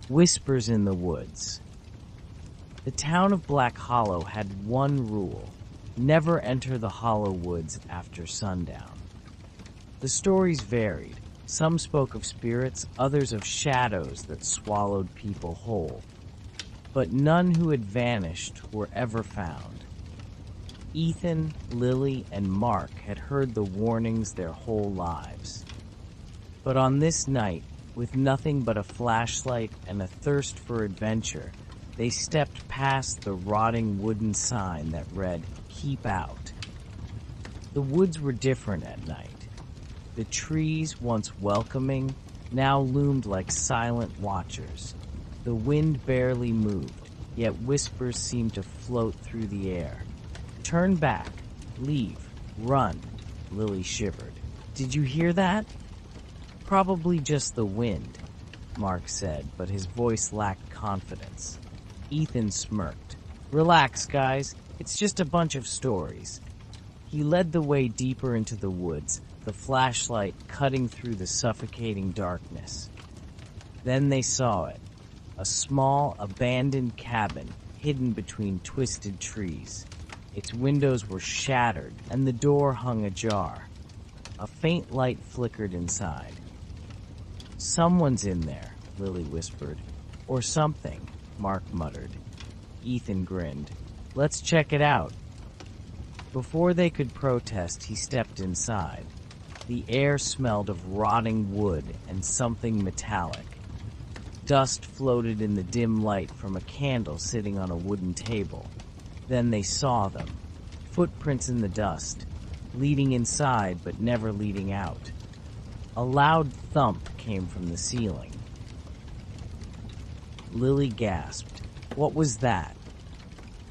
Whispers in the woods. The town of Black Hollow had one rule: never enter the hollow woods after sundown. The stories varied. Some spoke of spirits, others of shadows that swallowed people whole. But none who had vanished were ever found. Ethan, Lily, and Mark had heard the warnings their whole lives. But on this night, with nothing but a flashlight and a thirst for adventure, they stepped past the rotting wooden sign that read, "Keep out." The woods were different at night. The trees, once welcoming, now loomed like silent watchers. The wind barely moved, yet whispers seemed to float through the air. "Turn back, leave, run," Lily shivered. "Did you hear that?" "Probably just the wind," Mark said, but his voice lacked confidence. Ethan smirked. "Relax, guys. It's just a bunch of stories." He led the way deeper into the woods, the flashlight cutting through the suffocating darkness. Then they saw it. A small, abandoned cabin hidden between twisted trees. Its windows were shattered, and the door hung ajar. A faint light flickered inside. "Someone's in there," Lily whispered. "Or something," Mark muttered. Ethan grinned. "Let's check it out." Before they could protest, he stepped inside. The air smelled of rotting wood and something metallic. Dust floated in the dim light from a candle sitting on a wooden table. Then they saw them. Footprints in the dust, leading inside but never leading out. A loud thump came from the ceiling. Lily gasped. "What was that?"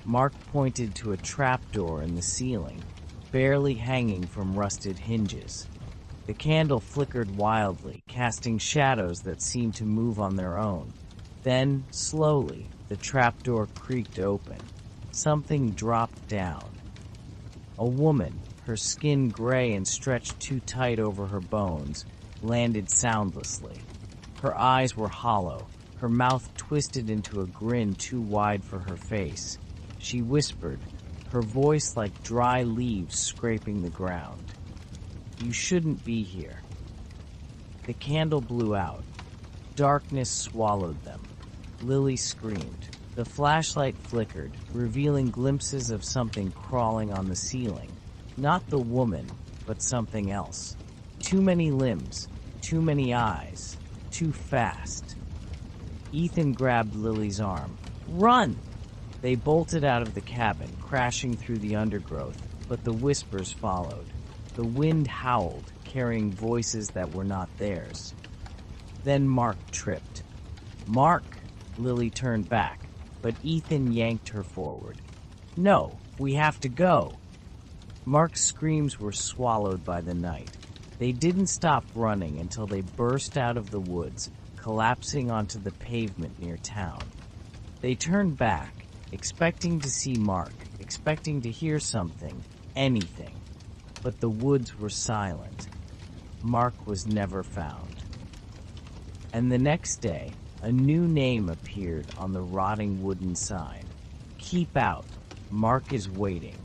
Mark pointed to a trapdoor in the ceiling, barely hanging from rusted hinges. The candle flickered wildly, casting shadows that seemed to move on their own. Then, slowly, the trapdoor creaked open. Something dropped down. A woman, her skin gray and stretched too tight over her bones, landed soundlessly. Her eyes were hollow, her mouth twisted into a grin too wide for her face. She whispered, her voice like dry leaves scraping the ground. "You shouldn't be here." The candle blew out. Darkness swallowed them. Lily screamed. The flashlight flickered, revealing glimpses of something crawling on the ceiling. Not the woman, but something else. Too many limbs, too many eyes, too fast. Ethan grabbed Lily's arm. "Run!" They bolted out of the cabin, crashing through the undergrowth, but the whispers followed. The wind howled, carrying voices that were not theirs. Then Mark tripped. "Mark!" Lily turned back, but Ethan yanked her forward. "No, we have to go!" Mark's screams were swallowed by the night. They didn't stop running until they burst out of the woods, collapsing onto the pavement near town. They turned back, expecting to see Mark, expecting to hear something, anything. But the woods were silent. Mark was never found. And the next day, a new name appeared on the rotting wooden sign. "Keep out. Mark is waiting."